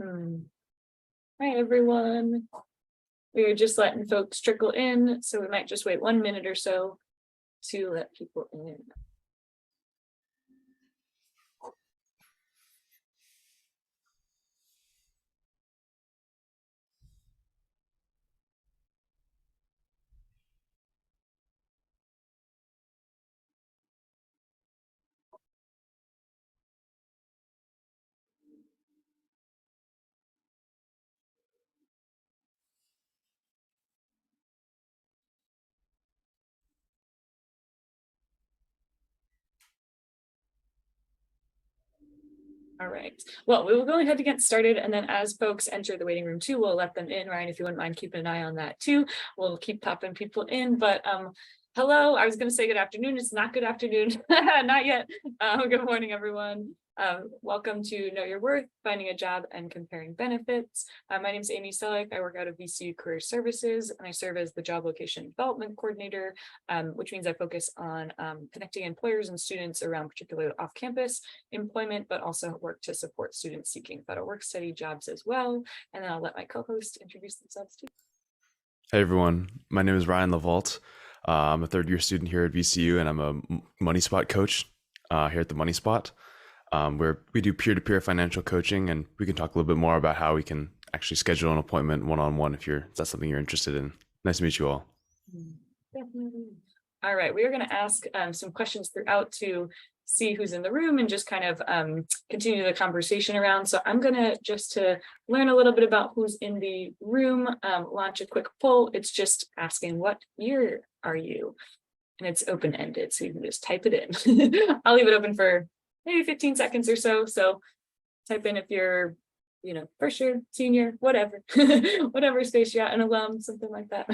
Hi, everyone. We are just letting folks trickle in, so we might just wait 1 minute or so to let people in. All right. Well, we will go ahead and get started. And then as folks enter the waiting room too, we'll let them in. Ryan, if you wouldn't mind keeping an eye on that too. We'll keep popping people in. But hello, I was going to say good afternoon. It's not good afternoon. Not yet. Good morning, everyone. Welcome to Know Your Worth, Finding a Job and Comparing Benefits. My name is Amy Selleck. I work out of VCU Career Services, and I serve as the Job Location Development Coordinator, which means I focus on connecting employers and students around particularly off-campus employment, but also work to support students seeking federal work study jobs as well. And then I'll let my co-host introduce themselves too. Hey everyone, my name is Ryan LaVault. I'm a third year student here at VCU, and I'm a Money Spot coach here at the Money Spot, where we do peer-to-peer financial coaching, and we can talk a little bit more about how we can actually schedule an appointment one-on-one if that's something you're interested in. Nice to meet you all. Definitely. All right, we are going to ask some questions throughout to see who's in the room and just kind of continue the conversation around. So I'm going to just to learn a little bit about who's in the room, launch a quick poll. It's just asking, what year are you? And it's open-ended, so you can just type it in. I'll leave it open for maybe 15 seconds or so. So type in if you're, first year, senior, whatever, whatever space you're at, an alum, something like that.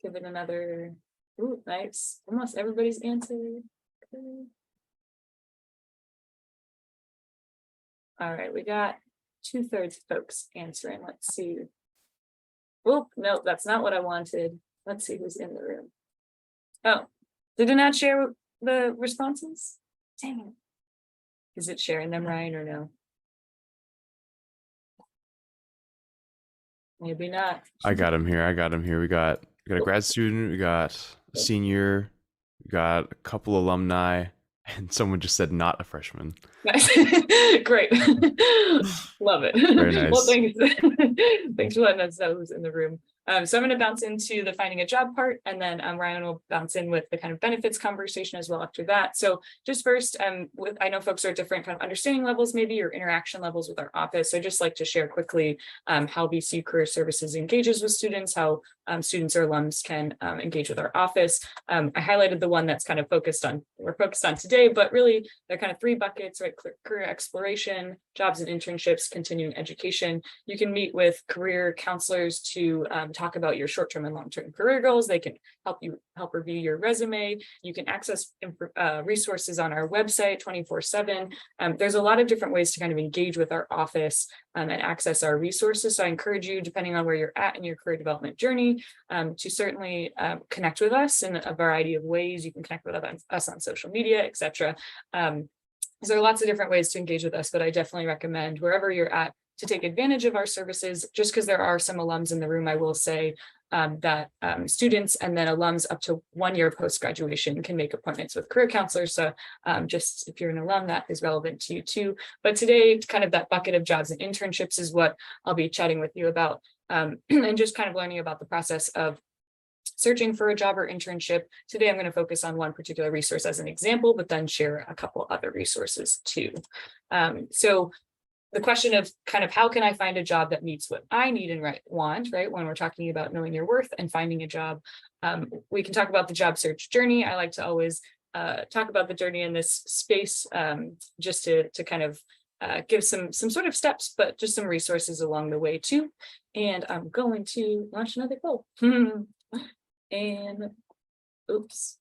Give it another, nice. Almost everybody's answered. Okay. All right, we got 2/3 folks answering. Let's see. Oh, no, that's not what I wanted. Let's see who's in the room. Oh, did it not share the responses? Dang it. Is it sharing them, Ryan, or no? Maybe not. I got him here. We got a grad student, we got a senior, we got a couple alumni, and someone just said not a freshman. Nice. Great. Love it. Very nice. Well, thanks. Thanks for letting us know who's in the room. So I'm going to bounce into the finding a job part, and then Ryan will bounce in with the kind of benefits conversation as well after that. So just first, I know folks are at different kind of understanding levels, maybe, or interaction levels with our office. So I'd just like to share quickly how VCU Career Services engages with students, how students or alums can engage with our office. I highlighted the one that's kind of we're focused on today, but really there are kind of 3 buckets, right? Career exploration, jobs and internships, continuing education. You can meet with career counselors to talk about your short-term and long-term career goals. They can help review your resume. You can access resources on our website 24/7. There's a lot of different ways to kind of engage with our office and access our resources. So I encourage you, depending on where you're at in your career development journey, to certainly connect with us in a variety of ways. You can connect with us on social media, etc. So there are lots of different ways to engage with us, but I definitely recommend wherever you're at to take advantage of our services. Just because there are some alums in the room, I will say that students and then alums up to 1 year post-graduation can make appointments with career counselors. So just if you're an alum, that is relevant to you too. But today, kind of that bucket of jobs and internships is what I'll be chatting with you about, and just kind of learning about the process of searching for a job or internship. Today, I'm going to focus on one particular resource as an example, but then share a couple other resources too. So the question of kind of how can I find a job that meets what I need and want, right? When we're talking about knowing your worth and finding a job, we can talk about the job search journey. I like to always talk about the journey in this space, just to kind of give some sort of steps, but just some resources along the way too. And I'm going to launch another poll. And oops,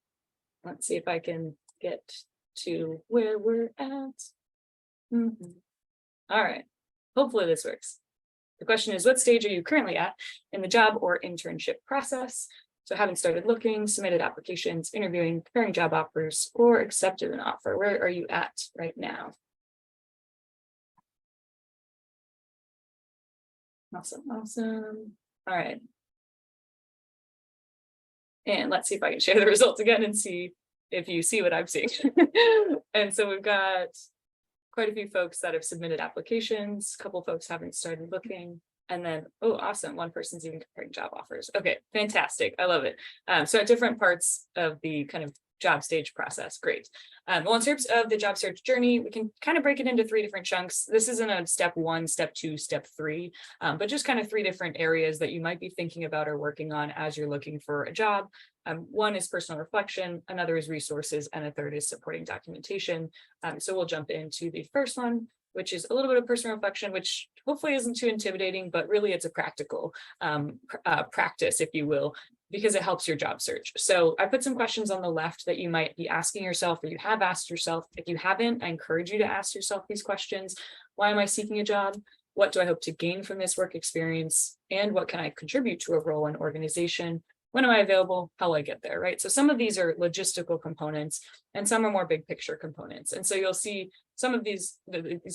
let's see if I can get to where we're at. All right, hopefully this works. The question is, what stage are you currently at in the job or internship process? So haven't started looking, submitted applications, interviewing, preparing job offers, or accepted an offer. Where are you at right now? Awesome, awesome. All right. And let's see if I can share the results again and see if you see what I'm seeing. And so we've got quite a few folks that have submitted applications, a couple folks haven't started looking. And then, oh, awesome. One person's even comparing job offers. Okay, fantastic. I love it. So at different parts of the kind of job stage process, great. Well, in terms of the job search journey, we can kind of break it into 3 different chunks. This isn't a step 1, step 2, step 3, but just kind of 3 different areas that you might be thinking about or working on as you're looking for a job. One is personal reflection, another is resources, and a third is supporting documentation. So we'll jump into the first one, which is a little bit of personal reflection, which hopefully isn't too intimidating, but really it's a practical practice, if you will, because it helps your job search. So I put some questions on the left that you might be asking yourself, or you have asked yourself. If you haven't, I encourage you to ask yourself these questions. Why am I seeking a job? What do I hope to gain from this work experience? And what can I contribute to a role and organization? When am I available? How will I get there, right? So some of these are logistical components and some are more big picture components. And so you'll see some of these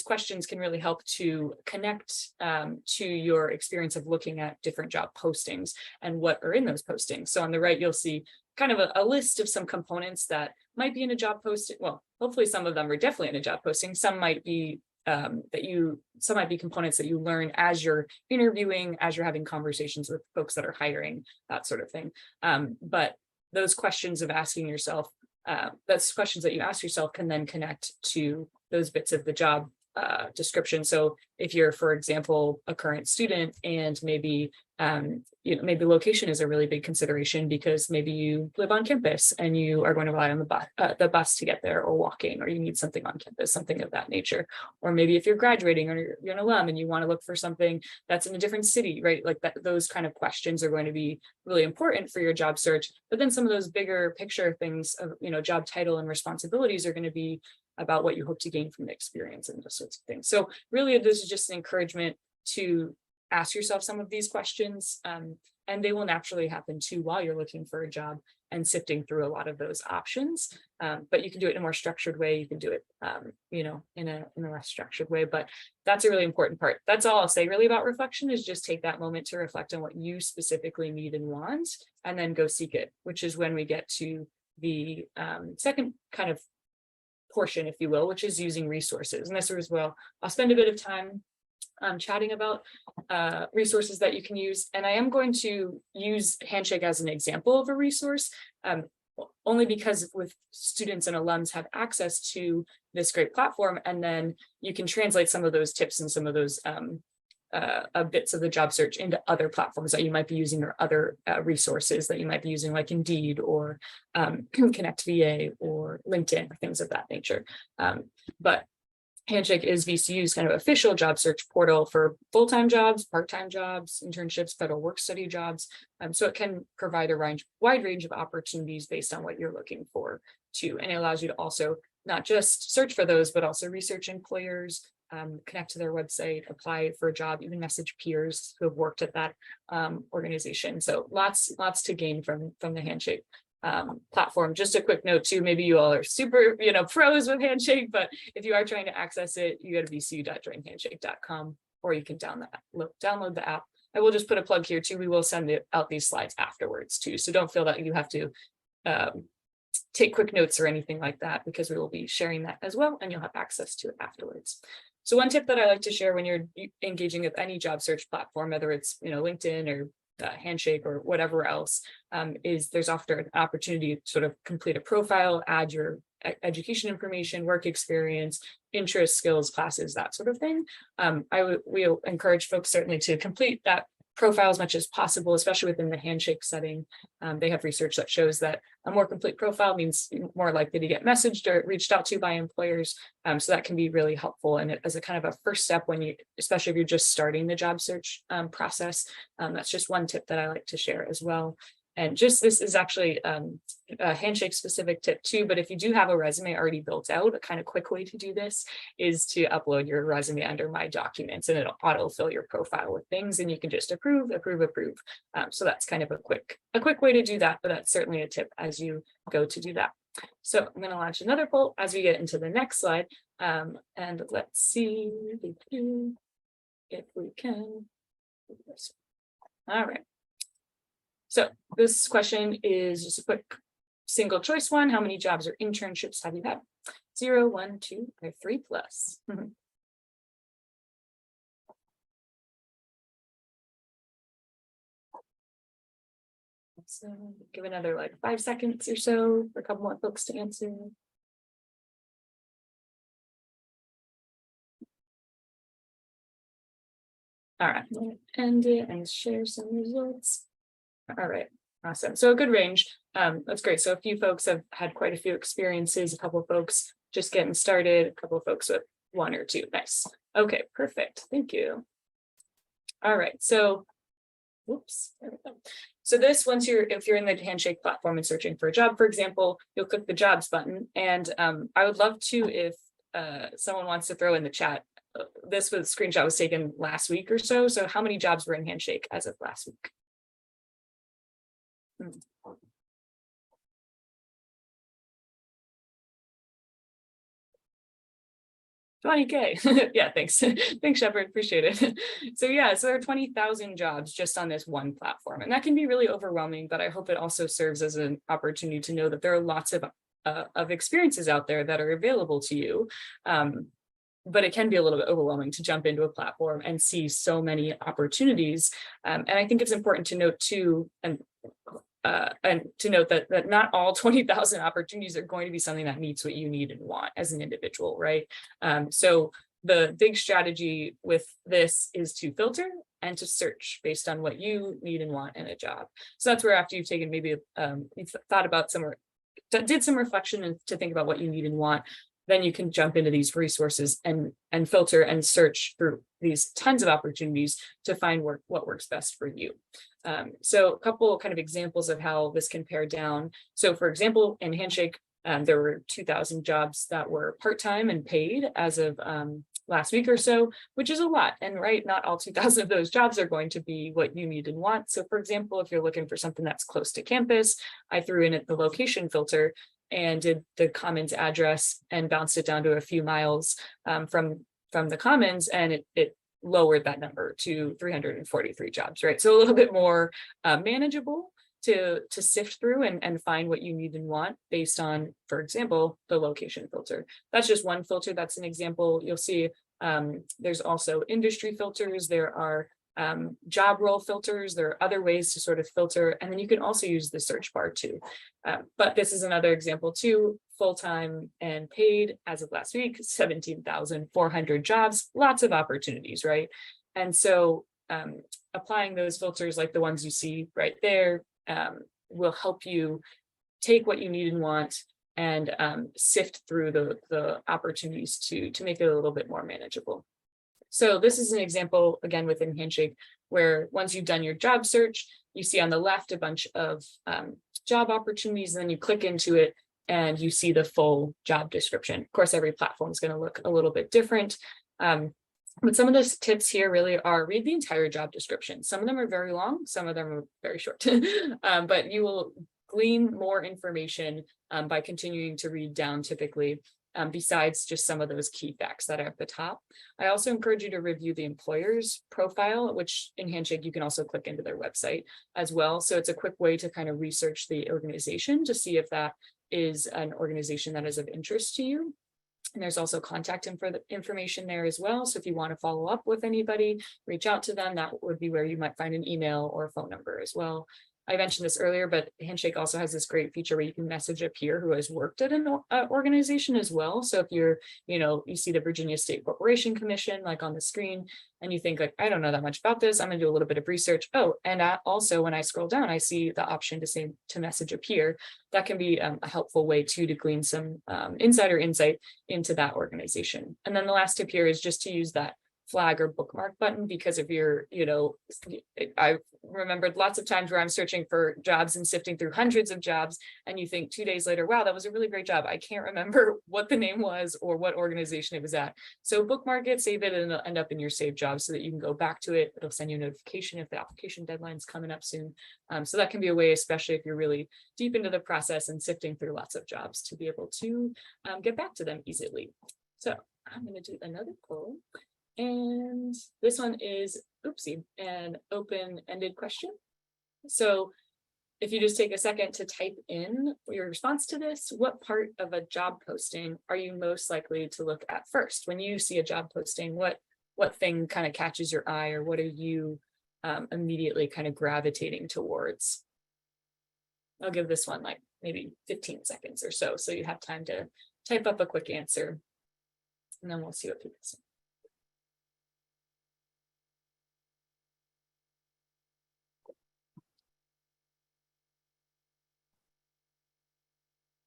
questions can really help to connect to your experience of looking at different job postings and what are in those postings. So on the right, you'll see kind of a list of some components that might be in a job posting. Well, hopefully some of them are definitely in a job posting. Some might be some might be components that you learn as you're interviewing, as you're having conversations with folks that are hiring, that sort of thing. But those questions of asking yourself, that's questions that you ask yourself can then connect to those bits of the job description. So if you're, for example, a current student and maybe maybe location is a really big consideration because maybe you live on campus and you are going to rely on the bus to get there, or walking, or you need something on campus, something of that nature. Or maybe if you're graduating or you're an alum and you want to look for something that's in a different city, right? Like that, those kind of questions are going to be really important for your job search. But then some of those bigger picture things of, job title and responsibilities are going to be about what you hope to gain from the experience and those sorts of things. So really, this is just an encouragement to ask yourself some of these questions, and they will naturally happen too while you're looking for a job and sifting through a lot of those options. But you can do it in a more structured way. You can do it, in a less structured way. But that's a really important part. That's all I'll say really about reflection, is just take that moment to reflect on what you specifically need and want, and then go seek it, which is when we get to the second kind of portion, if you will, which is using resources. And this as well, I'll spend a bit of time chatting about resources that you can use. And I am going to use Handshake as an example of a resource, only because with students and alums have access to this great platform, and then you can translate some of those tips and some of those bits of the job search into other platforms that you might be using, or other resources that you might be using, like Indeed or Connect VA or LinkedIn, or things of that nature. But Handshake is VCU's kind of official job search portal for full-time jobs, part-time jobs, internships, federal work study jobs. So it can provide a wide range of opportunities based on what you're looking for too. And it allows you to also not just search for those, but also research employers, connect to their website, apply for a job, even message peers who have worked at that organization. So lots to gain from the Handshake platform. Just a quick note too, maybe you all are super, pros with Handshake, but if you are trying to access it, you go to vcu.joinhandshake.com, or you can download the app. I will just put a plug here too. We will send out these slides afterwards too. So don't feel that you have to take quick notes or anything like that, because we will be sharing that as well, and you'll have access to it afterwards. So one tip that I like to share when you're engaging with any job search platform, whether it's LinkedIn or Handshake or whatever else, is there's often an opportunity to sort of complete a profile, add your education information, work experience, interests, skills, classes, that sort of thing. We encourage folks certainly to complete that profile as much as possible, especially within the Handshake setting. They have research that shows that a more complete profile means more likely to get messaged or reached out to by employers. So that can be really helpful. And as a kind of a first step especially if you're just starting the job search process, that's just one tip that I like to share as well. And just this is actually a Handshake specific tip too, but if you do have a resume already built out, a kind of quick way to do this is to upload your resume under My Documents, and it'll autofill your profile with things, and you can just approve, approve, approve. So that's kind of a quick way to do that, but that's certainly a tip as you go to do that. So I'm going to launch another poll as we get into the next slide. And let's see if we can. All right. So this question is just a quick single choice one. How many jobs or internships have you had? 0, 1, 2, or 3 plus. So give another like 5 seconds or so for a couple more folks to answer. All right, I'm gonna end it and share some results. All right, awesome. So a good range. That's great. So a few folks have had quite a few experiences, a couple of folks just getting started, a couple of folks with 1 or 2. Nice. Okay, perfect. Thank you. All right, so whoops, there we go. So this, if you're in the Handshake platform and searching for a job, for example, you'll click the jobs button. And I would love to, if someone wants to throw in the chat, this screenshot was taken last week or so. So how many jobs were in Handshake as of last week? 20K. Yeah, thanks. Thanks, Shepard. Appreciate it. So yeah, so there are 20,000 jobs just on this one platform, and that can be really overwhelming, but I hope it also serves as an opportunity to know that there are lots of experiences out there that are available to you. But it can be a little bit overwhelming to jump into a platform and see so many opportunities. And I think it's important to note too, and to note that not all 20,000 opportunities are going to be something that meets what you need and want as an individual, right? So the big strategy with this is to filter and to search based on what you need and want in a job. So that's where, after you've taken maybe you've thought about did some reflection and to think about what you need and want, then you can jump into these resources and filter and search through these tons of opportunities to find what works best for you. So a couple kind of examples of how this can pare down. So for example, in Handshake, there were 2,000 jobs that were part-time and paid as of last week or so, which is a lot. And right, not all 2,000 of those jobs are going to be what you need and want. So for example, if you're looking for something that's close to campus, I threw in the location filter and did the Commons address and bounced it down to a few miles from the Commons, and it lowered that number to 343 jobs, right? So a little bit more manageable to sift through and find what you need and want based on, for example, the location filter. That's just one filter. That's an example. You'll see there's also industry filters. There are job role filters. There are other ways to sort of filter, and then you can also use the search bar too. But this is another example too, full-time and paid as of last week, 17,400 jobs, lots of opportunities, right? And so applying those filters like the ones you see right there will help you take what you need and want and sift through the opportunities to make it a little bit more manageable. So this is an example, again, within Handshake, where once you've done your job search, you see on the left a bunch of job opportunities, and then you click into it and you see the full job description. Of course, every platform is going to look a little bit different. But some of the tips here really are read the entire job description. Some of them are very long, some of them are very short, but you will glean more information by continuing to read down typically. Besides just some of those key facts that are at the top. I also encourage you to review the employer's profile, which in Handshake, you can also click into their website as well. So it's a quick way to kind of research the organization to see if that is an organization that is of interest to you. And there's also contact information there as well. So if you want to follow up with anybody, reach out to them. That would be where you might find an email or a phone number as well. I mentioned this earlier, but Handshake also has this great feature where you can message a peer who has worked at an organization as well. So if you're, you see the Virginia State Corporation Commission, like on the screen, and you think like, I don't know that much about this, I'm gonna do a little bit of research. Oh, and also when I scroll down, I see the option to message a peer. That can be a helpful way too, to glean some insider insight into that organization. And then the last tip here is just to use that flag or bookmark button because of your, I remembered lots of times where I'm searching for jobs and sifting through hundreds of jobs, and you think 2 days later, wow, that was a really great job. I can't remember what the name was or what organization it was at. So bookmark it, save it, and it'll end up in your saved jobs so that you can go back to it. It'll send you a notification if the application deadline's coming up soon. So that can be a way, especially if you're really deep into the process and sifting through lots of jobs, to be able to get back to them easily. So I'm going to do another poll. And this one is, oopsie, an open-ended question. So if you just take a second to type in your response to this, what part of a job posting are you most likely to look at first? When you see a job posting, what thing kind of catches your eye, or what are you immediately kind of gravitating towards? I'll give this one like maybe 15 seconds or so you have time to type up a quick answer, and then we'll see what people say.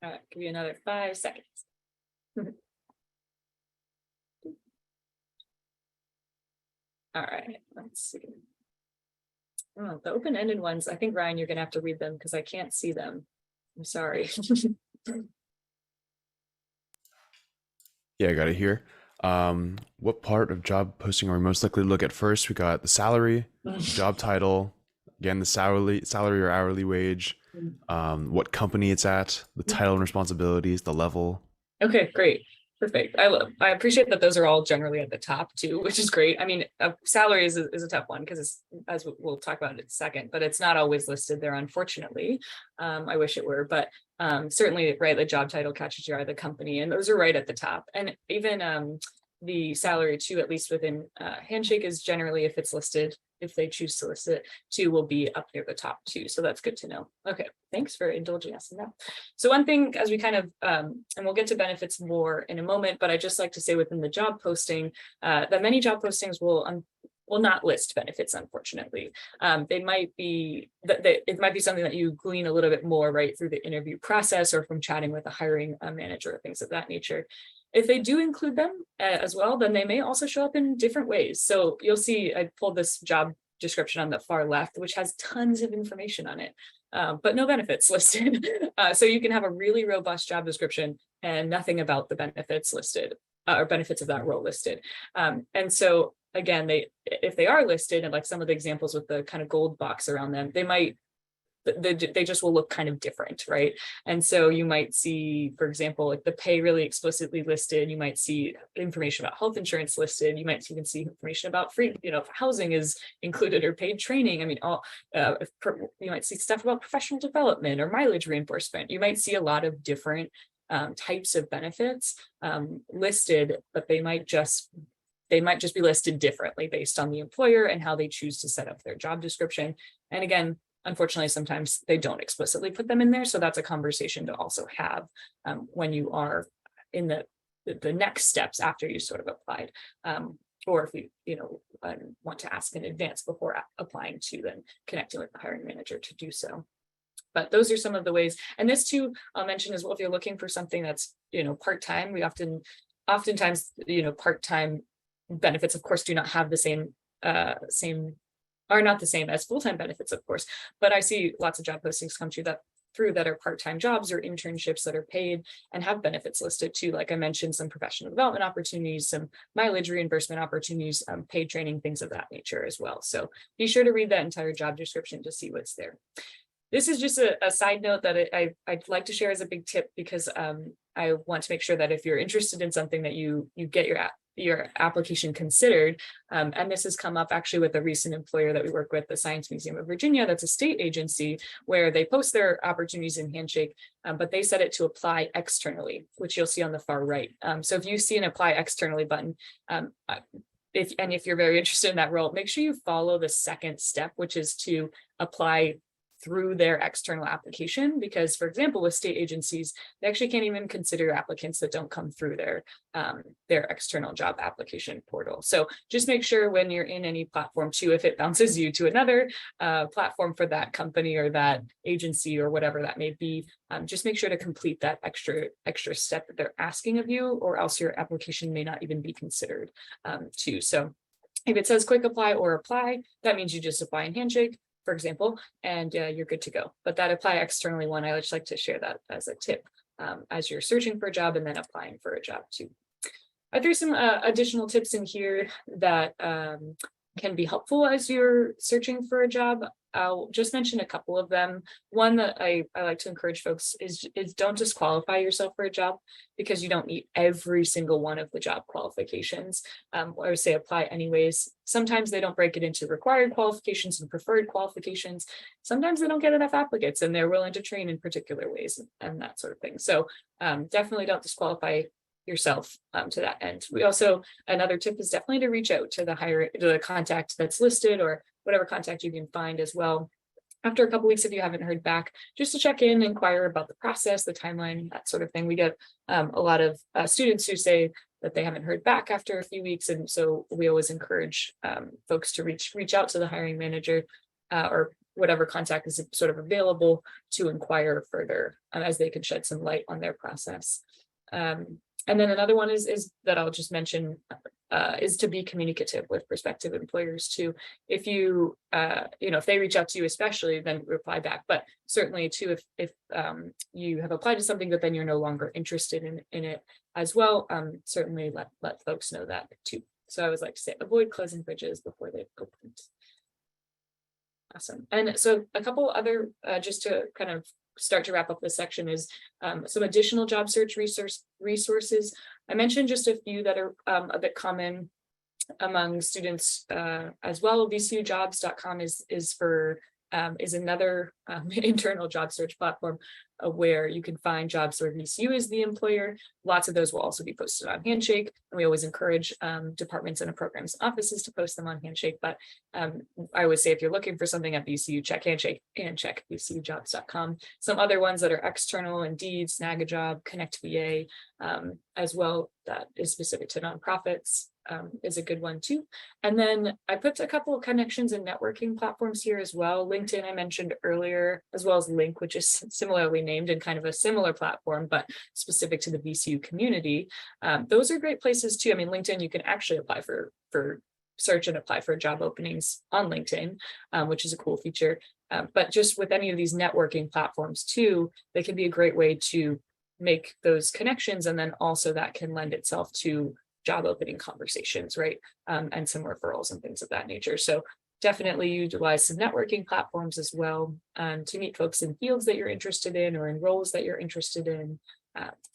All right, give you another 5 seconds. All right, let's see. Oh, the open-ended ones, I think, Ryan, you're gonna have to read them because I can't see them. I'm sorry. Yeah, I got it here. What part of job posting are we most likely to look at first? We got the salary, job title, again, the salary or hourly wage, what company it's at, the title and responsibilities, the level. Okay, great. Perfect. I appreciate that those are all generally at the top too, which is great. I mean, salary is a tough one because it's, as we'll talk about in a second, but it's not always listed there, unfortunately. I wish it were, but certainly, right, the job title catches your eye, the company, and those are right at the top. And even the salary too, at least within Handshake, is generally, if it's listed, if they choose to list it, too, will be up near the top too. So that's good to know. Okay, thanks for indulging us in that. So one thing, as we kind of, and we'll get to benefits more in a moment, but I just like to say within the job posting, that many job postings will not list benefits, unfortunately. They might be, it might be something that you glean a little bit more right through the interview process or from chatting with a hiring manager, things of that nature. If they do include them as well, then they may also show up in different ways. So you'll see, I pulled this job description on the far left, which has tons of information on it, but no benefits listed. So you can have a really robust job description and nothing about the benefits listed or benefits of that role listed. And so again, if they are listed, and like some of the examples with the kind of gold box around them, they just will look kind of different, right? And so you might see, for example, like the pay really explicitly listed. You might see information about health insurance listed. You might even see information about free, if housing is included or paid training. I mean, you might see stuff about professional development or mileage reimbursement. You might see a lot of different types of benefits listed, but they might just be listed differently based on the employer and how they choose to set up their job description. And again, unfortunately, sometimes they don't explicitly put them in there. So that's a conversation to also have when you are in the next steps after you sort of applied. Or if you want to ask in advance before applying, to then connecting with the hiring manager to do so. But those are some of the ways. And this too, I'll mention as well, if you're looking for something that's, part-time, we oftentimes, part-time benefits, of course, do not have the are not the same as full-time benefits, of course, but I see lots of job postings come through that are part-time jobs or internships that are paid and have benefits listed too. Like I mentioned, some professional development opportunities, some mileage reimbursement opportunities, paid training, things of that nature as well. So be sure to read that entire job description to see what's there. This is just a side note that I'd like to share as a big tip, because I want to make sure that if you're interested in something that you get your application considered. And this has come up actually with a recent employer that we work with, the Science Museum of Virginia. That's a state agency where they post their opportunities in Handshake, but they set it to apply externally, which you'll see on the far right. So if you see an apply externally button, if you're very interested in that role, make sure you follow the second step, which is to apply through their external application, because, for example, with state agencies, they actually can't even consider applicants that don't come through their external job application portal. So just make sure when you're in any platform too, if it bounces you to another platform for that company or that agency or whatever that may be, just make sure to complete that extra step that they're asking of you, or else your application may not even be considered too. So If it says quick apply or apply, that means you just apply in Handshake, for example, and you're good to go. But that apply externally one, I just like to share that as a tip as you're searching for a job and then applying for a job too. I threw some additional tips in here that can be helpful as you're searching for a job. I'll just mention a couple of them. One that I like to encourage folks is don't disqualify yourself for a job because you don't meet every single one of the job qualifications. Or say apply anyways. Sometimes they don't break it into required qualifications and preferred qualifications. Sometimes they don't get enough applicants and they're willing to train in particular ways and that sort of thing. So definitely don't disqualify yourself to that end. We also, another tip is definitely to reach out to the contact that's listed or whatever contact you can find as well. After a couple weeks, if you haven't heard back, just to check in, inquire about the process, the timeline, that sort of thing. We get a lot of students who say that they haven't heard back after a few weeks. And so we always encourage folks to reach out to the hiring manager or whatever contact is sort of available to inquire further as they can shed some light on their process. And then another one is that I'll just mention is to be communicative with prospective employers too. If you, if they reach out to you, especially, then reply back. But certainly too, if you have applied to something, but then you're no longer interested in it as well, certainly let folks know that too. So I always like to say, avoid closing bridges before they've opened. Awesome. And so a couple other, just to kind of start to wrap up this section, is some additional job search resources. I mentioned just a few that are a bit common among students as well. VCUjobs.com is another internal job search platform where you can find jobs where VCU is the employer. Lots of those will also be posted on Handshake, and we always encourage departments and programs and offices to post them on Handshake. But I would say if you're looking for something at VCU, check Handshake and check VCUjobs.com. Some other ones that are external: Indeed, Snagajob, Connect VA, as well, that is specific to nonprofits. Is a good one too. And then I put a couple of connections and networking platforms here as well. LinkedIn I mentioned earlier, as well as Link, which is similarly named and kind of a similar platform, but specific to the VCU community. Those are great places too. I mean, LinkedIn, you can actually apply for search and apply for job openings on LinkedIn, which is a cool feature. But just with any of these networking platforms too, they can be a great way to make those connections. And then also that can lend itself to job opening conversations, right? And some referrals and things of that nature. So definitely utilize some networking platforms as well to meet folks in fields that you're interested in or in roles that you're interested in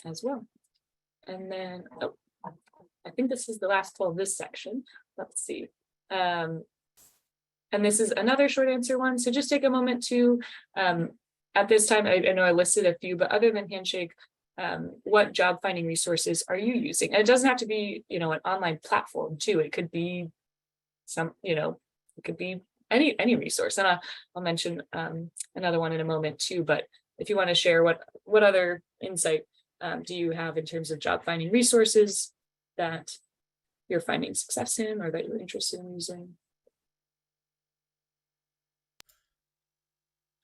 as well. And then, I think this is the last of this section. Let's see. And this is another short answer one. So just take a moment to, at this time, I know I listed a few, but other than Handshake, what job finding resources are you using? And it doesn't have to be, an online platform too. It could be some, it could be any resource. And I'll mention another one in a moment too. But if you want to share what other insight do you have in terms of job finding resources that you're finding success in or that you're interested in using?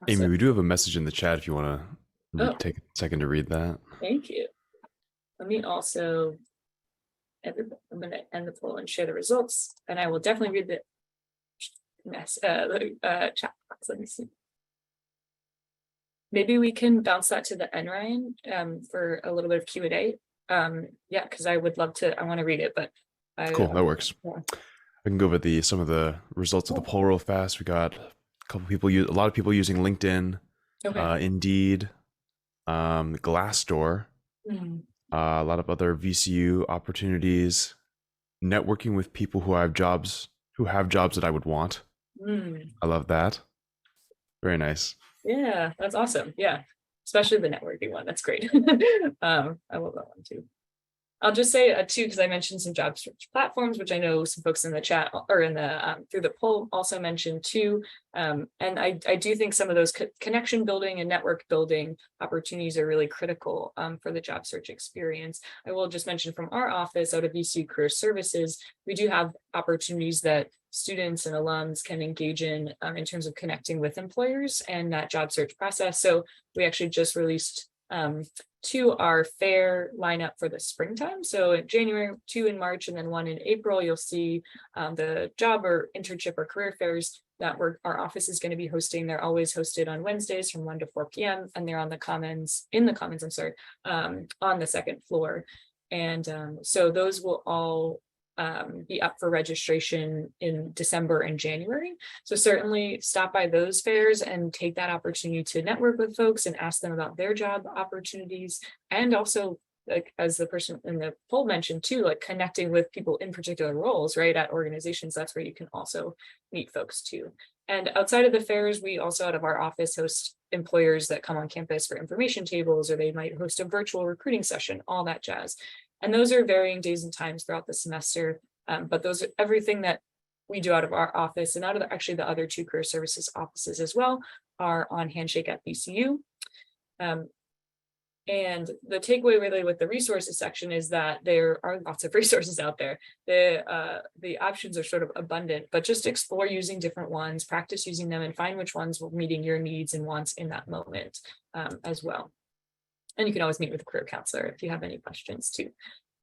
Amy, we do have a message in the chat if you want to take a second to read that. Thank you. Let me also, I'm going to end the poll and share the results, and I will definitely read the chat box. Let me see. Maybe we can bounce that to the end, Ryan, for a little bit of Q&A. Yeah, because I would love to, I want to read it, but cool, that works. Yeah. I can go over some of the results of the poll real fast. We got a lot of people using LinkedIn, Indeed, Glassdoor, a lot of other VCU opportunities, networking with people who have jobs that I would want. I love that. Very nice. Yeah, that's awesome. Yeah, especially the networking one. That's great. I love that one too. I'll just say too, because I mentioned some job search platforms, which I know some folks in the chat or in the through the poll also mentioned too. And I do think some of those connection building and network building opportunities are really critical for the job search experience. I will just mention from our office out of VCU Career Services, we do have opportunities that students and alums can engage in terms of connecting with employers and that job search process. So we actually just released to our fair lineup for the springtime. So in January, 2 in March, and then 1 in April, you'll see the job or internship or career fairs that our office is going to be hosting. They're always hosted on Wednesdays from 1 to 4 p.m. and they're on the commons, I'm sorry, on the second floor. And so those will all be up for registration in December and January. So certainly stop by those fairs and take that opportunity to network with folks and ask them about their job opportunities. And also, like as the person in the poll mentioned too, like connecting with people in particular roles, right, at organizations. That's where you can also meet folks too. And outside of the fairs, we also out of our office host employers that come on campus for information tables, or they might host a virtual recruiting session, all that jazz. And those are varying days and times throughout the semester. But those are everything that we do out of our office and out of actually the other 2 career services offices as well are on Handshake at VCU. And the takeaway really with the resources section is that there are lots of resources out there. The options are sort of abundant, but just explore using different ones, practice using them, and find which ones will meeting your needs and wants in that moment as well. And you can always meet with a career counselor if you have any questions too.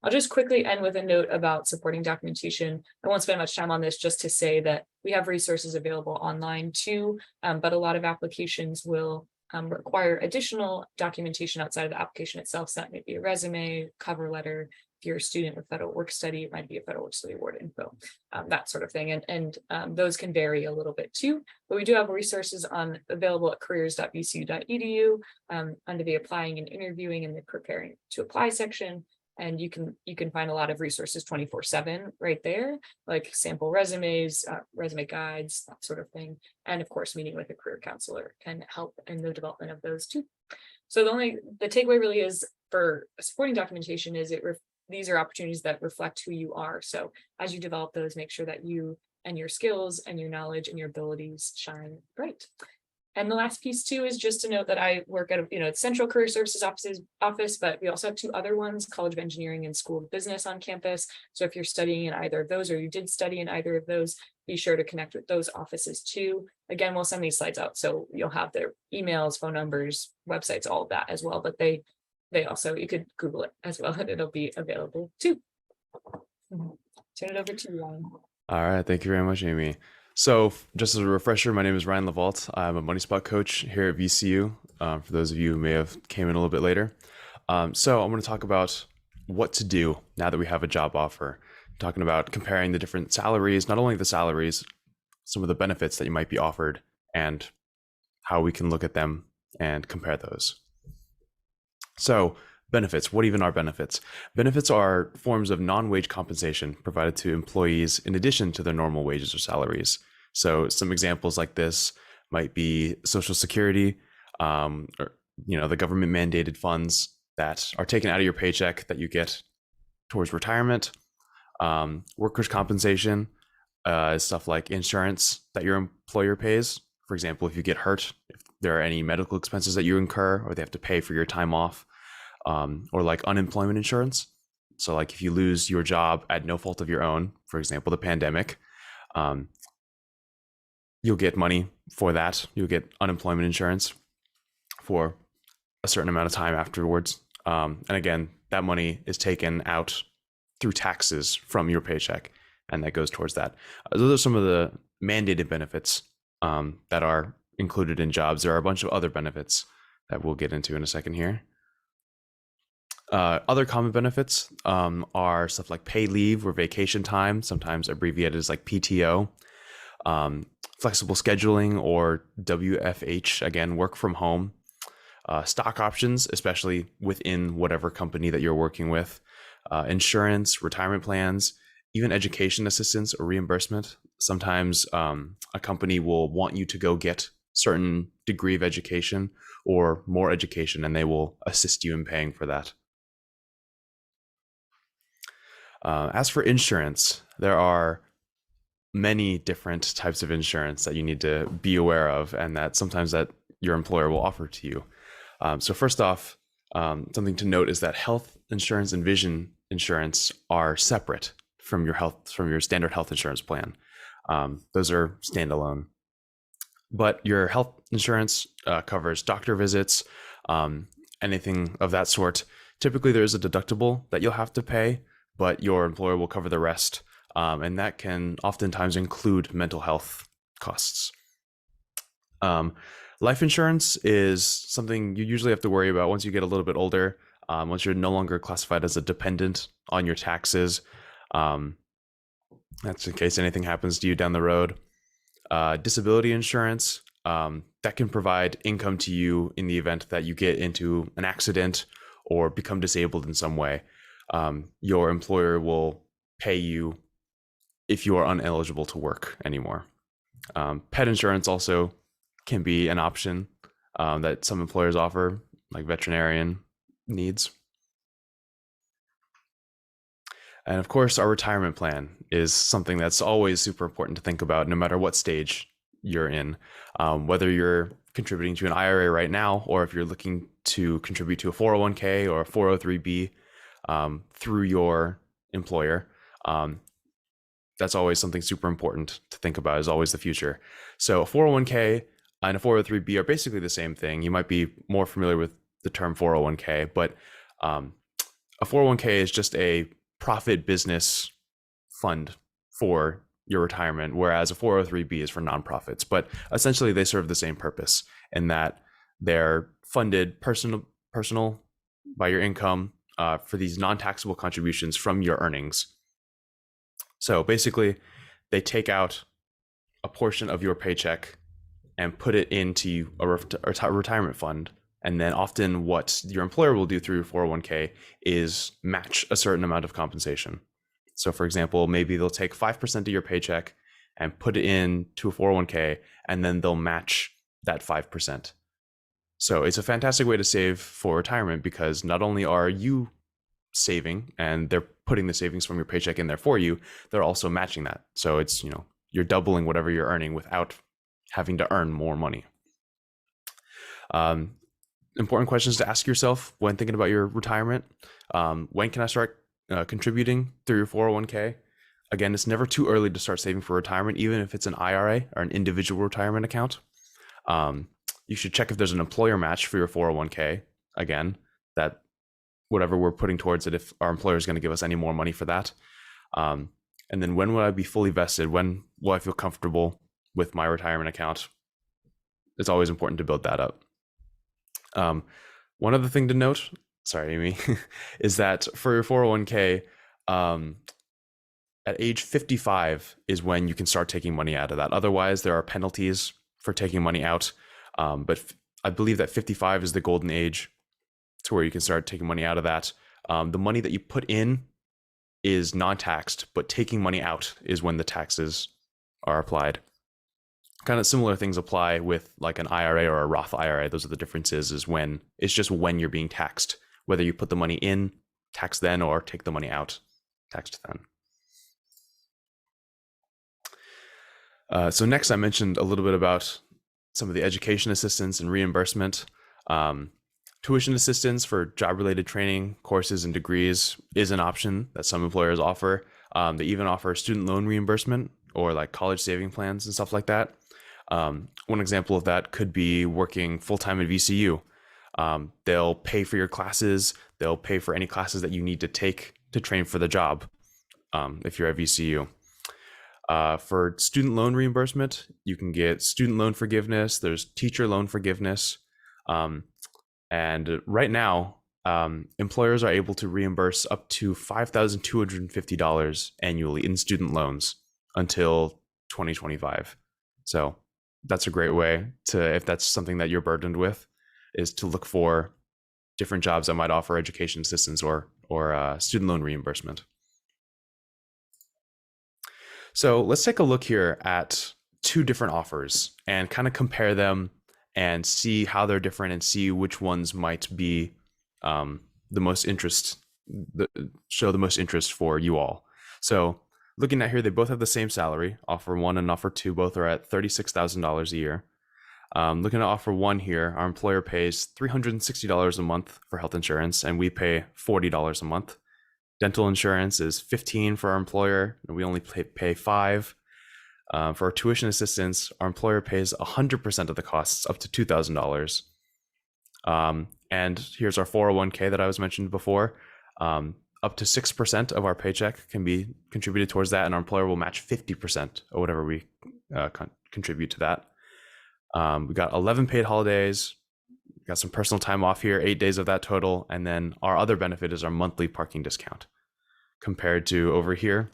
I'll just quickly end with a note about supporting documentation. I won't spend much time on this, just to say that we have resources available online too, but a lot of applications will require additional documentation outside of the application itself. So that may be a resume, cover letter. If you're a student with federal work study, it might be a federal work study award info, that sort of thing. And those can vary a little bit too, but we do have resources available at careers.vcu.edu under the applying and interviewing and the preparing to apply section. And you can find a lot of resources 24/7 right there, like sample resumes, resume guides, that sort of thing. And of course, meeting with a career counselor can help in the development of those too. So the takeaway really is for supporting documentation is these are opportunities that reflect who you are. So as you develop those, make sure that you and your skills and your knowledge and your abilities shine bright. And the last piece too is just to note that I work at Central Career Services office, but we also have 2 other ones, College of Engineering and School of Business on campus. So if you're studying in either of those, or you did study in either of those, be sure to connect with those offices too. Again, we'll send these slides out, so you'll have their emails, phone numbers, websites, all of that as well. But they also, you could Google it as well, and it'll be available too. Turn it over to you, Ryan. All right, thank you very much, Amy. So just as a refresher, my name is Ryan Lavault. I'm a money spot coach here at VCU. For those of you who may have came in a little bit later. So I'm going to talk about what to do now that we have a job offer. I'm talking about comparing the different salaries, not only the salaries, some of the benefits that you might be offered, and how we can look at them and compare those. So benefits, what even are benefits? Benefits are forms of non-wage compensation provided to employees in addition to their normal wages or salaries. So some examples like this might be Social Security, or the government mandated funds that are taken out of your paycheck that you get towards retirement. Workers' compensation is stuff like insurance that your employer pays. For example, if you get hurt, if there are any medical expenses that you incur, or they have to pay for your time off. Or like unemployment insurance. So like if you lose your job at no fault of your own, for example, the pandemic, you'll get money for that. You'll get unemployment insurance for a certain amount of time afterwards. And again, that money is taken out through taxes from your paycheck, and that goes towards that. Those are some of the mandated benefits that are included in jobs. There are a bunch of other benefits that we'll get into in a second here. Other common benefits are stuff like paid leave or vacation time, sometimes abbreviated as like PTO, flexible scheduling or WFH, again, work from home, stock options, especially within whatever company that you're working with, insurance, retirement plans, even education assistance or reimbursement. Sometimes a company will want you to go get certain degree of education or more education, and they will assist you in paying for that. As for insurance, there are many different types of insurance that you need to be aware of, and that sometimes that your employer will offer to you. So first off, something to note is that health insurance and vision insurance are separate from your standard health insurance plan. Those are standalone. But your health insurance covers doctor visits, anything of that sort, typically there's a deductible that you'll have to pay, but your employer will cover the rest. And that can oftentimes include mental health costs. Life insurance is something you usually have to worry about once you get a little bit older, once you're no longer classified as a dependent on your taxes. That's in case anything happens to you down the road. Disability insurance, that can provide income to you in the event that you get into an accident or become disabled in some way. Your employer will pay you if you are ineligible to work anymore. Pet insurance also can be an option that some employers offer, like veterinarian needs. And of course, our retirement plan is something that's always super important to think about, no matter what stage you're in. Whether you're contributing to an IRA right now, or if you're looking to contribute to a 401k or a 403b through your employer, that's always something super important to think about, is always the future. So a 401k and a 403b are basically the same thing. You might be more familiar with the term 401k, but a 401k is just a profit business fund for your retirement, whereas a 403b is for nonprofits. But essentially, they serve the same purpose in that they're funded personal by your income for these non-taxable contributions from your earnings. So basically, they take out a portion of your paycheck and put it into a retirement fund. And then often what your employer will do through your 401k is match a certain amount of compensation. So for example, maybe they'll take 5% of your paycheck and put it into a 401k, and then they'll match that 5%. So it's a fantastic way to save for retirement, because not only are you saving and they're putting the savings from your paycheck in there for you, they're also matching that. So it's, you're doubling whatever you're earning without having to earn more money. Important questions to ask yourself when thinking about your retirement. When can I start contributing through your 401k? Again, it's never too early to start saving for retirement, even if it's an IRA or an individual retirement account. You should check if there's an employer match for your 401k. Again, that whatever we're putting towards it, if our employer is going to give us any more money for that. And then when will I be fully vested? When will I feel comfortable with my retirement account? It's always important to build that up. One other thing to note, sorry, Amy, is that for your 401k, at age 55 is when you can start taking money out of that. Otherwise, there are penalties for taking money out. But I believe that 55 is the golden age to where you can start taking money out of that. The money that you put in is non-taxed, but taking money out is when the taxes are applied. Kind of similar things apply with like an IRA or a Roth IRA. Those are the differences, is when it's just when you're being taxed, whether you put the money in, tax then, or take the money out, taxed then. So next I mentioned a little bit about some of the education assistance and reimbursement. Tuition assistance for job-related training, courses, and degrees is an option that some employers offer. They even offer student loan reimbursement or like college saving plans and stuff like that. One example of that could be working full-time at VCU. They'll pay for your classes. They'll pay for any classes that you need to take to train for the job if you're at VCU. For student loan reimbursement, you can get student loan forgiveness. There's teacher loan forgiveness. And right now, employers are able to reimburse up to $5,250 annually in student loans until 2025. So that's a great way to, if that's something that you're burdened with, is to look for different jobs that might offer education assistance or student loan reimbursement. So let's take a look here at two different offers and kind of compare them and see how they're different and see which ones might be the most interest, show the most interest for you all. So looking at here, they both have the same salary. Offer one and offer two both are at $36,000 a year. Looking at offer one here, our employer pays $360 a month for health insurance, and we pay $40 a month. Dental insurance is $15 for our employer, and we only pay $5. For our tuition assistance, our employer pays 100% of the costs, up to $2,000. And here's our 401k that I was mentioned before. Up to 6% of our paycheck can be contributed towards that, and our employer will match 50% of whatever we contribute to that. We got 11 paid holidays. We got some personal time off here, 8 days of that total. And then our other benefit is our monthly parking discount. Compared to over here,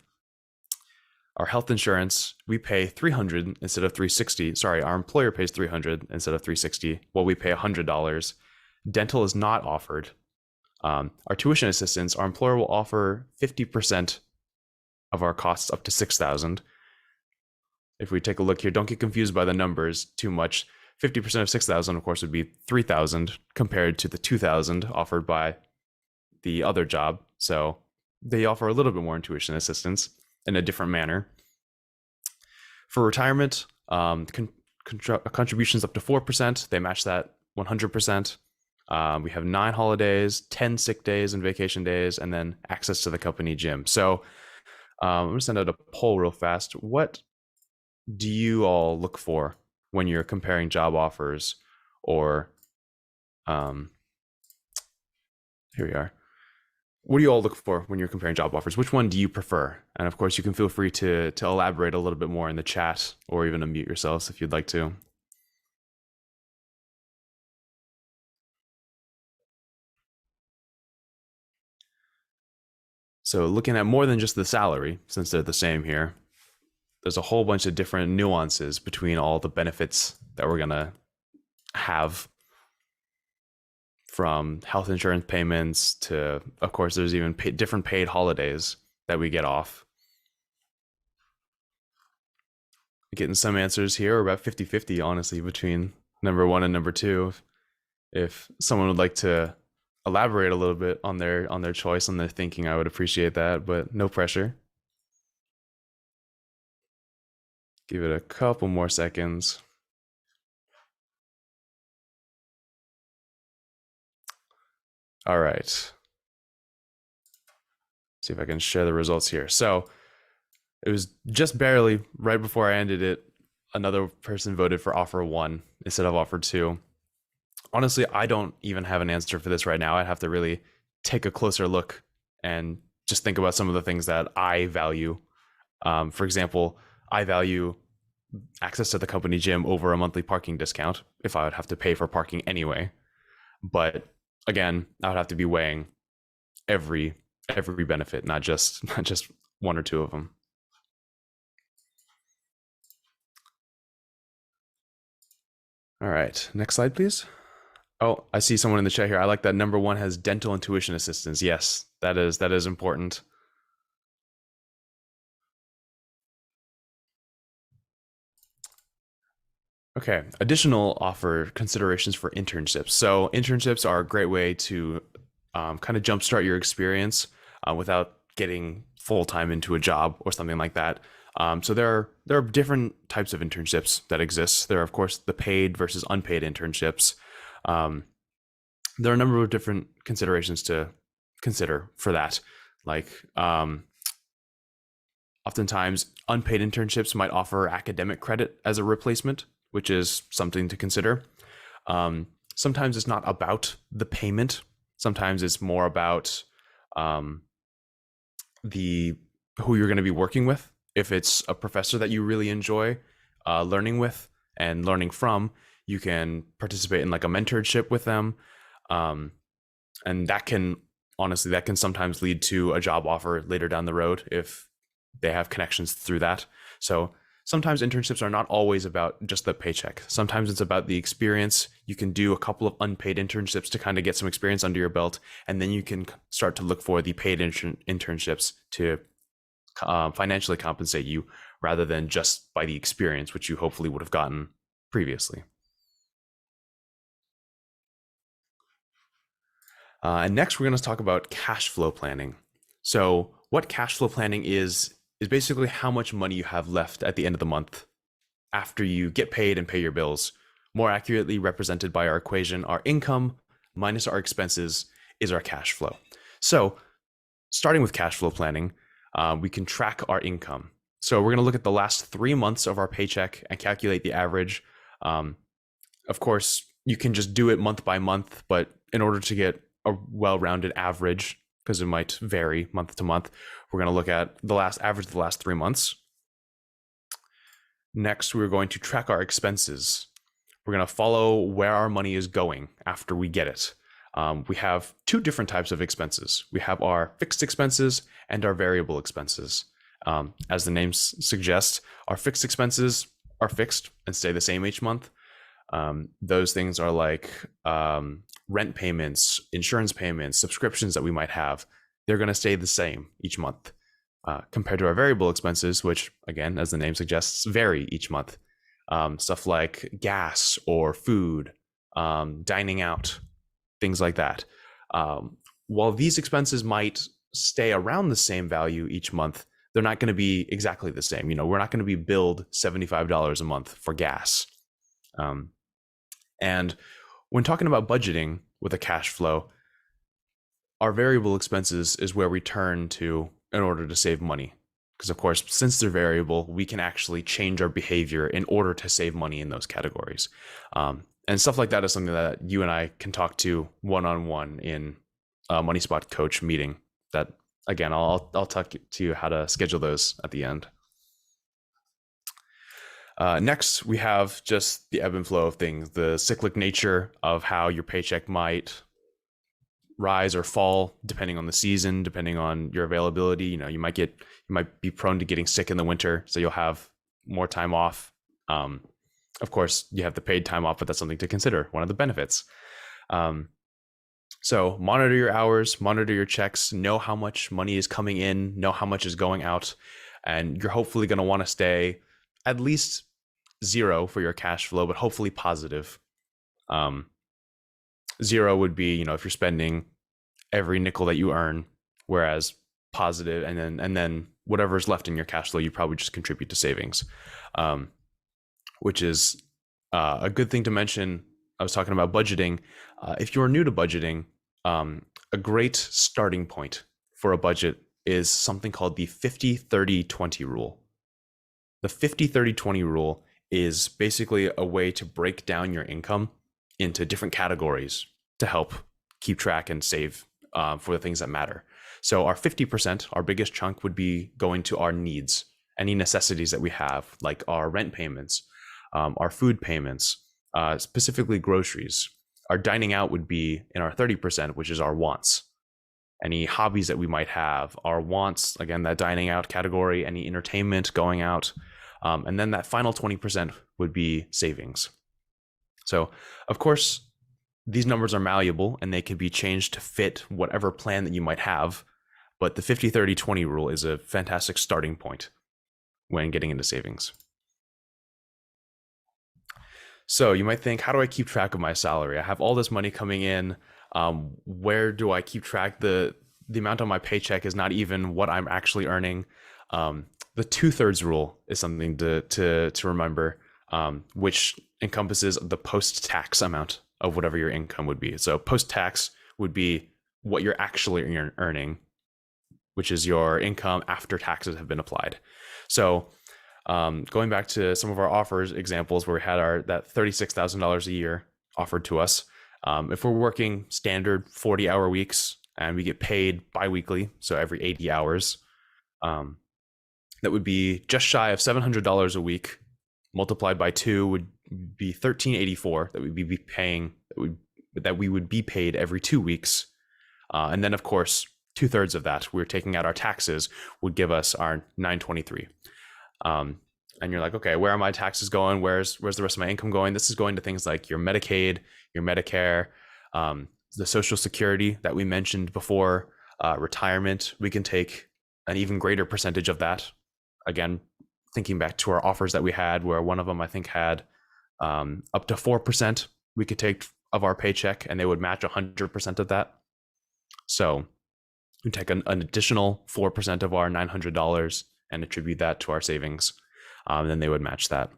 our health insurance, we pay $300 instead of $360. Sorry, our employer pays $300 instead of $360. Well, we pay $100. Dental is not offered. Our tuition assistance, our employer will offer 50% of our costs up to $6,000. If we take a look here, don't get confused by the numbers too much. 50% of 6,000, of course, would be 3,000 compared to the 2,000 offered by the other job. So they offer a little bit more in tuition assistance in a different manner. For retirement, contributions up to 4%. They match that 100%. We have 9 holidays, 10 sick days and vacation days, and then access to the company gym. So I'm going to send out a poll real fast. What do you all look for when you're comparing job offers? Or here we are. What do you all look for when you're comparing job offers? Which one do you prefer? And of course, you can feel free to elaborate a little bit more in the chat, or even unmute yourselves if you'd like to. So looking at more than just the salary, since they're the same here, there's a whole bunch of different nuances between all the benefits that we're gonna have, from health insurance payments to, of course, there's even different paid holidays that we get off. Getting some answers here, about 50-50, honestly, between number 1 and number 2. If someone would like to elaborate a little bit on their choice, on their thinking, I would appreciate that, but no pressure. Give it a couple more seconds. All right. See if I can share the results here. So it was just barely right before I ended it, another person voted for offer 1 instead of offer 2. Honestly, I don't even have an answer for this right now. I'd have to really take a closer look and just think about some of the things that I value. For example, I value access to the company gym over a monthly parking discount if I would have to pay for parking anyway. But again, I would have to be weighing every benefit, not just 1 or 2 of them. All right, next slide, please. Oh, I see someone in the chat here. I like that number 1 has dental and tuition assistance. Yes, that is important. Okay, additional offer considerations for internships. So internships are a great way to kind of jumpstart your experience without getting full-time into a job or something like that. So there are different types of internships that exist. There are, of course, the paid versus unpaid internships. There are a number of different considerations to consider for that. Like oftentimes unpaid internships might offer academic credit as a replacement, which is something to consider. Sometimes it's not about the payment. Sometimes it's more about who you're going to be working with. If it's a professor that you really enjoy learning with and learning from, you can participate in like a mentorship with them. And that can sometimes lead to a job offer later down the road if they have connections through that. So sometimes internships are not always about just the paycheck. Sometimes it's about the experience. You can do a couple of unpaid internships to kind of get some experience under your belt, and then you can start to look for the paid internships to financially compensate you rather than just by the experience, which you hopefully would have gotten previously. And next, we're going to talk about cash flow planning. So what cash flow planning is basically how much money you have left at the end of the month after you get paid and pay your bills. More accurately represented by our equation, our income minus our expenses is our cash flow. So starting with cash flow planning, we can track our income. So we're going to look at the last 3 months of our paycheck and calculate the average. Of course, you can just do it month by month, but in order to get a well-rounded average, because it might vary month to month, we're going to look at the last average of the last 3 months. Next, we're going to track our expenses. We're going to follow where our money is going after we get it. We have two different types of expenses. We have our fixed expenses and our variable expenses. As the name suggests, our fixed expenses are fixed and stay the same each month. Those things are like rent payments, insurance payments, subscriptions that we might have. They're going to stay the same each month, compared to our variable expenses, which, again, as the name suggests, vary each month. Stuff like gas or food, dining out, things like that. While these expenses might stay around the same value each month, they're not going to be exactly the same. We're not going to be billed $75 a month for gas. And when talking about budgeting with a cash flow, our variable expenses is where we turn to in order to save money. Because, of course, since they're variable, we can actually change our behavior in order to save money in those categories. And stuff like that is something that you and I can talk to one-on-one in a Money Spot coach meeting. That, again, I'll talk to you how to schedule those at the end. Next, we have just the ebb and flow of things, the cyclic nature of how your paycheck might rise or fall depending on the season, depending on your availability. You might be prone to getting sick in the winter, so you'll have more time off. Of course, you have the paid time off, but that's something to consider, one of the benefits. So monitor your hours, monitor your checks, know how much money is coming in, know how much is going out, and you're hopefully going to want to stay at least zero for your cash flow, but hopefully positive. Zero would be, if you're spending every nickel that you earn, whereas positive, and then whatever's left in your cash flow, you probably just contribute to savings, which is a good thing to mention. I was talking about budgeting. If you're new to budgeting, a great starting point for a budget is something called the 50-30-20 rule. The 50-30-20 rule is basically a way to break down your income into different categories to help keep track and save for the things that matter. So our 50%, our biggest chunk, would be going to our needs, any necessities that we have, like our rent payments, our food payments, specifically groceries. Our dining out would be in our 30%, which is our wants. Any hobbies that we might have, our wants, again, that dining out category, any entertainment, going out. And then that final 20% would be savings. So, of course, these numbers are malleable and they can be changed to fit whatever plan that you might have. But the 50-30-20 rule is a fantastic starting point when getting into savings. So you might think, how do I keep track of my salary? I have all this money coming in. Where do I keep track? The amount on my paycheck is not even what I'm actually earning. The 2/3 rule is something to remember, which encompasses the post-tax amount of whatever your income would be. So post-tax would be what you're actually earning, which is your income after taxes have been applied. So going back to some of our offers examples where we had that $36,000 a year offered to us, if we're working standard 40-hour weeks and we get paid biweekly, so every 80 hours, that would be just shy of $700 a week. Multiplied by 2 would be $1,384 that we'd be paying, that we would be paid every 2 weeks. And then, of course, 2/3 of that, we're taking out our taxes, would give us our $923. And you're like, okay, where are my taxes going? Where's the rest of my income going? This is going to things like your Medicaid, your Medicare, the Social Security that we mentioned before, retirement. We can take an even greater percentage of that. Again, thinking back to our offers that we had, where one of them I think had up to 4% we could take of our paycheck, and they would match 100% of that. So we take an additional 4% of our $900 and attribute that to our savings. Then they would match that.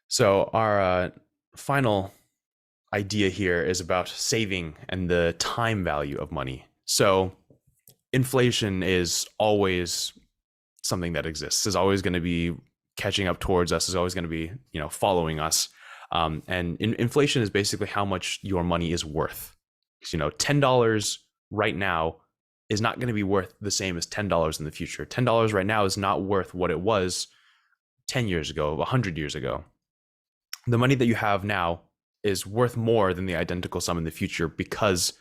So our final idea here is about saving and the time value of money. So inflation is always something that exists, is always going to be catching up towards us, is always going to be, following us. And inflation is basically how much your money is worth. So, $10 right now is not going to be worth the same as $10 in the future. $10 right now is not worth what it was 10 years ago, 100 years ago. The money that you have now is worth more than the identical sum in the future because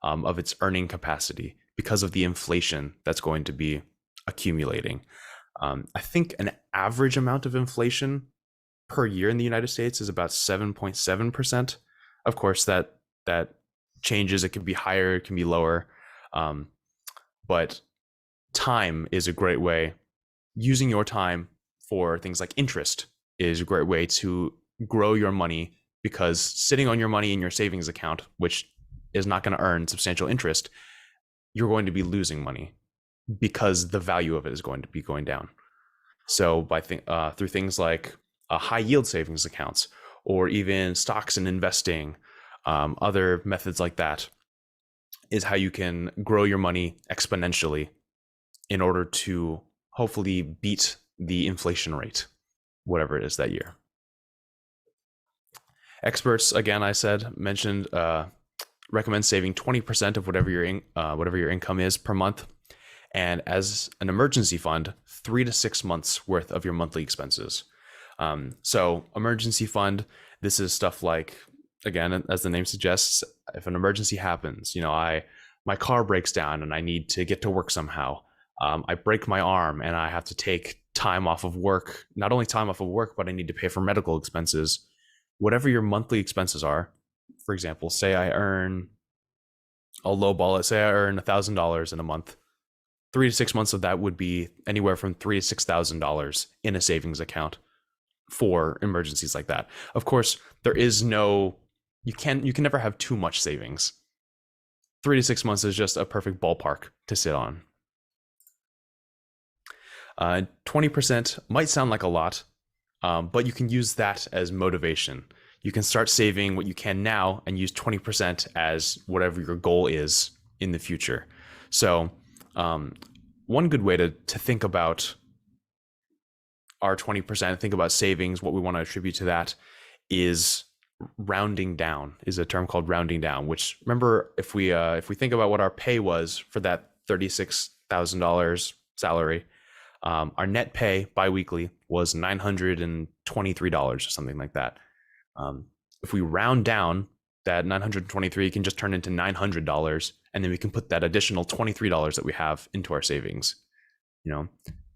of its earning capacity, because of the inflation that's going to be accumulating. I think an average amount of inflation per year in the United States is about 7.7%. Of course, that changes. It can be higher, it can be lower. But time is a great way. Using your time for things like interest is a great way to grow your money, because sitting on your money in your savings account, which is not going to earn substantial interest, you're going to be losing money because the value of it is going to be going down. So through things like high yield savings accounts, or even stocks and investing, other methods like that, is how you can grow your money exponentially in order to hopefully beat the inflation rate, whatever it is that year. Experts, again, mentioned recommend saving 20% of whatever your income is per month, and as an emergency fund, 3 to 6 months worth of your monthly expenses. So emergency fund, this is stuff like, again, as the name suggests, if an emergency happens, my car breaks down and I need to get to work somehow. I break my arm and I have to take time off of work, not only time off of work, but I need to pay for medical expenses. Whatever your monthly expenses are, for example, say I earn, I'll lowball it, say I earn $1,000 in a month, 3 to 6 months of that would be anywhere from $3,000 to $6,000 in a savings account for emergencies like that. Of course, there is no, you can never have too much savings. 3 to 6 months is just a perfect ballpark to sit on. 20% might sound like a lot, but you can use that as motivation. You can start saving what you can now and use 20% as whatever your goal is in the future. So one good way to think about our 20%, think about savings, what we want to attribute to that, is rounding down, is a term called rounding down, which, remember, if we think about what our pay was for that $36,000 salary, our net pay biweekly was $923 or something like that. If we round down, that 923 can just turn into $900, and then we can put that additional $23 that we have into our savings.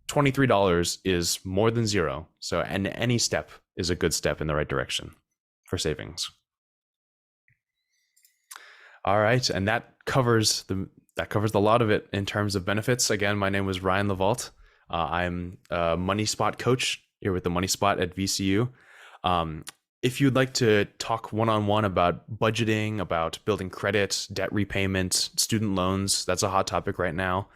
$23 is more than zero. So, and any step is a good step in the right direction for savings. All right, and that covers a lot of it in terms of benefits. Again, my name was Ryan Levault. I'm a Money Spot coach here with the Money Spot at VCU. If you'd like to talk one-on-one about budgeting, about building credit, debt repayment, student loans, that's a hot topic right now.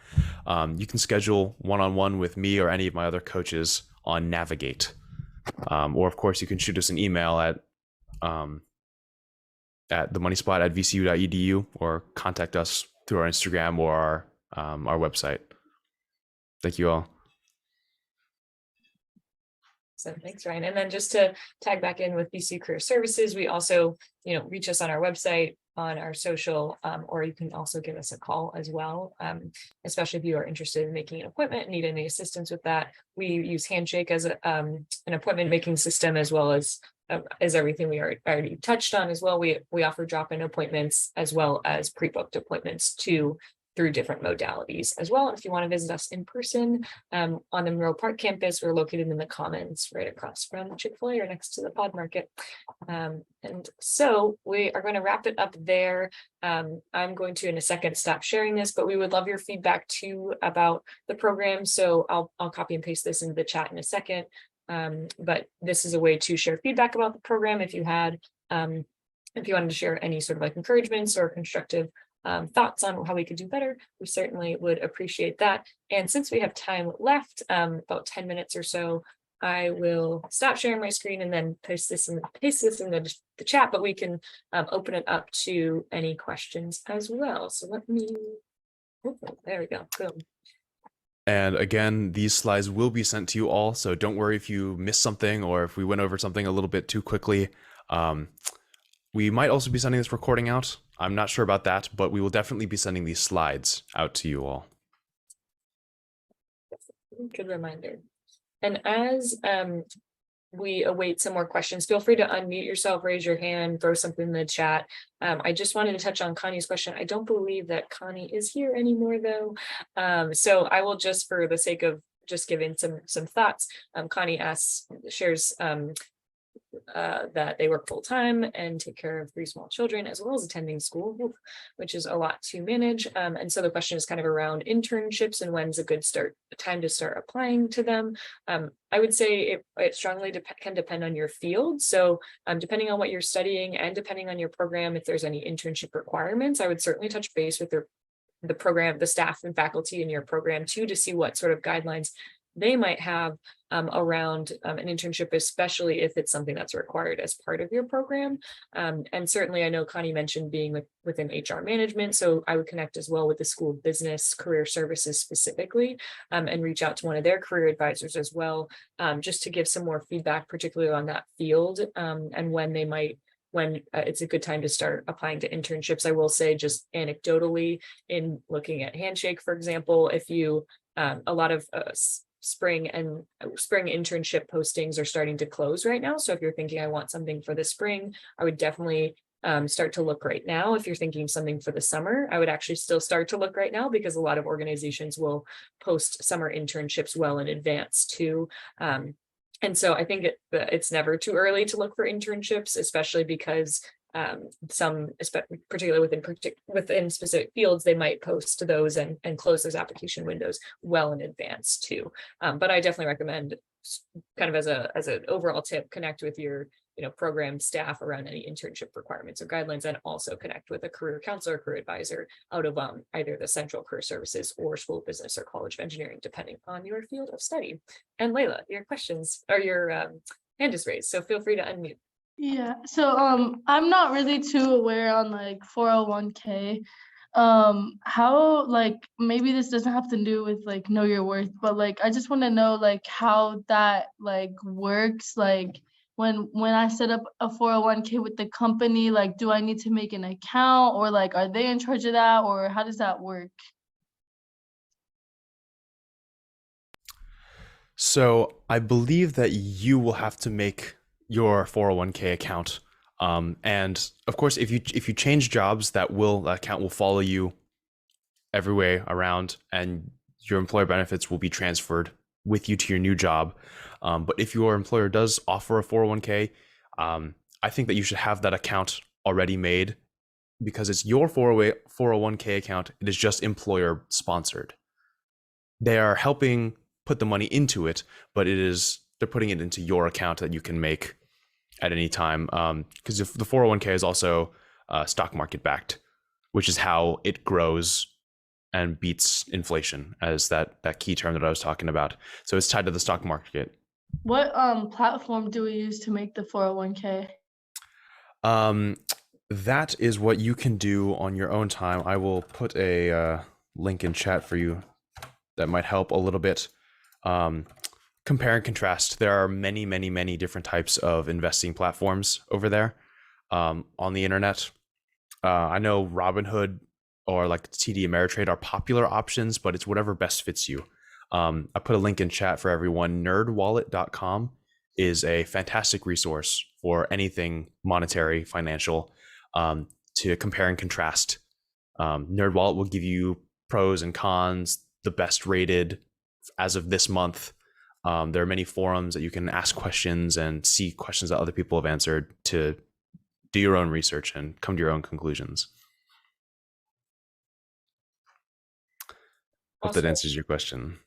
You can schedule one-on-one with me or any of my other coaches on Navigate. Or of course, you can shoot us an email at themoneyspot@vcu.edu, or contact us through our Instagram or our website. Thank you all. So thanks, Ryan. And then just to tag back in with VCU Career Services, we also, reach us on our website, on our social, or you can also give us a call as well, especially if you are interested in making an appointment and need any assistance with that. We use Handshake as an appointment making system, as well as everything we already touched on as well. We offer drop-in appointments as well as pre-booked appointments through different modalities as well. And if you want to visit us in person on the Monroe Park campus, we're located in the Commons right across from Chick-fil-A or next to the Pod Market. And so we are going to wrap it up there. I'm going to, in a second, stop sharing this, but we would love your feedback too about the program. So I'll copy and paste this into the chat in a second. But this is a way to share feedback about the program. If you wanted to share any sort of like encouragements or constructive thoughts on how we could do better, we certainly would appreciate that. And since we have time left, about 10 minutes or so, I will stop sharing my screen and then paste this in the chat, but we can open it up to any questions as well. So there we go. Boom. And again, these slides will be sent to you all, so don't worry if you missed something or if we went over something a little bit too quickly. Um, we might also be sending this recording out. I'm not sure about that, but we will definitely be sending these slides out to you all. Good reminder. And as we await some more questions, feel free to unmute yourself, raise your hand, throw something in the chat. I just wanted to touch on Connie's question. I don't believe that Connie is here anymore though. So I will just, for the sake of just giving some thoughts, Connie shares that they work full time and take care of 3 small children, as well as attending school, which is a lot to manage. And so the question is kind of around internships and when's a good time to start applying to them. I would say it strongly can depend on your field. So depending on what you're studying and depending on your program, if there's any internship requirements, I would certainly touch base with the program, the staff and faculty in your program too, to see what sort of guidelines they might have around an internship, especially if it's something that's required as part of your program. And certainly I know Connie mentioned being within HR management, so I would connect as well with the School of Business Career Services specifically, and reach out to one of their career advisors as well, just to give some more feedback, particularly on that field, and when it's a good time to start applying to internships. I will say, just anecdotally, in looking at Handshake, for example, if you a lot of spring internship postings are starting to close right now. So if you're thinking I want something for the spring, I would definitely start to look right now. If you're thinking something for the summer, I would actually still start to look right now, because a lot of organizations will post summer internships well in advance too. And so I think it's never too early to look for internships, especially because particularly within specific fields, they might post those and close those application windows well in advance too. But I definitely recommend, kind of as an overall tip, connect with your program staff around any internship requirements or guidelines, and also connect with a career counselor, career advisor out of either the Central Career Services or School of Business or College of Engineering, depending on your field of study. And Layla, your questions or your hand is raised, so feel free to unmute. Yeah, so I'm not really too aware on like 401k. How, like, maybe this doesn't have to do with like know your worth, but like I just want to know like how that like works. Like when I set up a 401k with the company, like do I need to make an account, or like are they in charge of that, or how does that work? So I believe that you will have to make your 401k account. And of course, if you change jobs, that account will follow you every way around, and your employer benefits will be transferred with you to your new job. But if your employer does offer a 401k, I think that you should have that account already made, because it's your 401k account. It is just employer sponsored. They are helping put the money into it, but they're putting it into your account that you can make at any time. Because the 401k is also stock market backed, which is how it grows and beats inflation, as that key term that I was talking about. So it's tied to the stock market. What platform do we use to make the 401k? That is what you can do on your own time. I will put a link in chat for you that might help a little bit. Compare and contrast. There are many, many, many different types of investing platforms over there on the internet. I know Robinhood or like TD Ameritrade are popular options, but it's whatever best fits you. I put a link in chat for everyone. Nerdwallet.com is a fantastic resource for anything monetary, financial, to compare and contrast. NerdWallet will give you pros and cons, the best rated as of this month. There are many forums that you can ask questions and see questions that other people have answered to do your own research and come to your own conclusions. Hope that answers your question.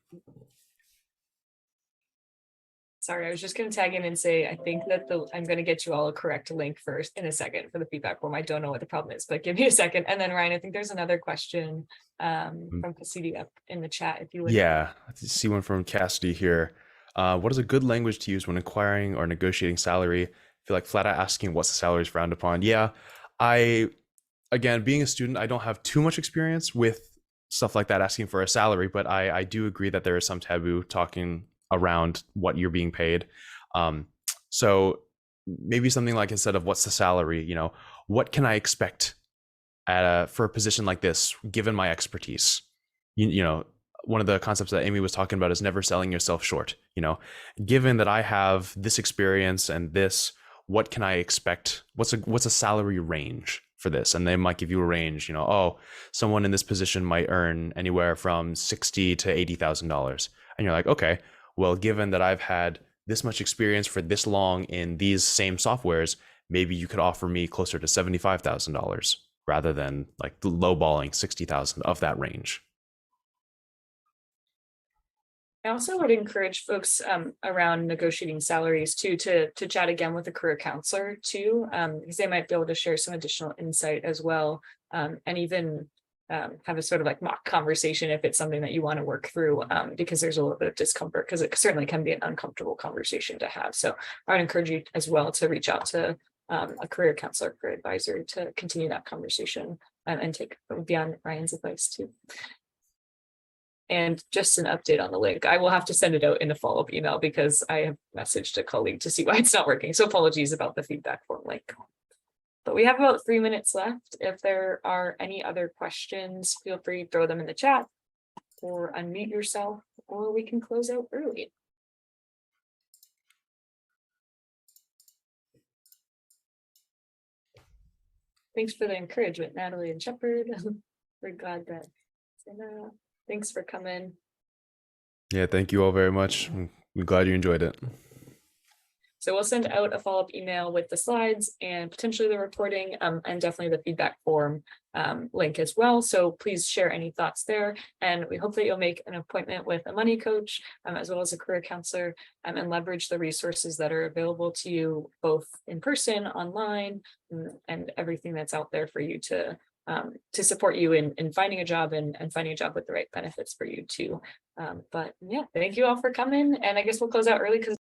Sorry, I was just going to tag in and say, I think that I'm going to get you all a correct link first in a second for the feedback form. I don't know what the problem is, but give me a second. And then Ryan, I think there's another question from Cassidy up in the chat. If you would. Yeah, I see one from Cassidy here. What is a good language to use when inquiring or negotiating salary? I feel like flat out asking what's the salary is frowned upon. Yeah, again, being a student, I don't have too much experience with stuff like that, asking for a salary, but I do agree that there is some taboo talking around what you're being paid. So maybe something like, instead of what's the salary, what can I expect for a position like this, given my expertise? One of the concepts that Amy was talking about is never selling yourself short. Given that I have this experience and this, what can I expect? What's a salary range for this? And they might give you a range. Oh, someone in this position might earn anywhere from $60,000 to $80,000, and you're like, okay, well, given that I've had this much experience for this long in these same softwares, maybe you could offer me closer to $75,000 rather than like lowballing 60,000 of that range. I also would encourage folks around negotiating salaries too, to chat again with a career counselor too, because they might be able to share some additional insight as well, and even have a sort of like mock conversation if it's something that you want to work through, because there's a little bit of discomfort, because it certainly can be an uncomfortable conversation to have. So I would encourage you as well to reach out to a career counselor, career advisor, to continue that conversation and take beyond Ryan's advice too. And just an update on the link, I will have to send it out in a follow-up email because I have messaged a colleague to see why it's not working. So apologies about the feedback form link. But we have about 3 minutes left. If there are any other questions, feel free to throw them in the chat or unmute yourself, or we can close out early. Thanks for the encouragement, Natalie and Shepard. We're glad that. Thanks for coming. Yeah, thank you all very much. I'm glad you enjoyed it. So we'll send out a follow-up email with the slides and potentially the recording, and definitely the feedback form link as well. So please share any thoughts there. And we hope that you'll make an appointment with a money coach, as well as a career counselor, and leverage the resources that are available to you both in person, online, and everything that's out there for you to support you in finding a job and finding a job with the right benefits for you too. But yeah, thank you all for coming. And I guess we'll close out early because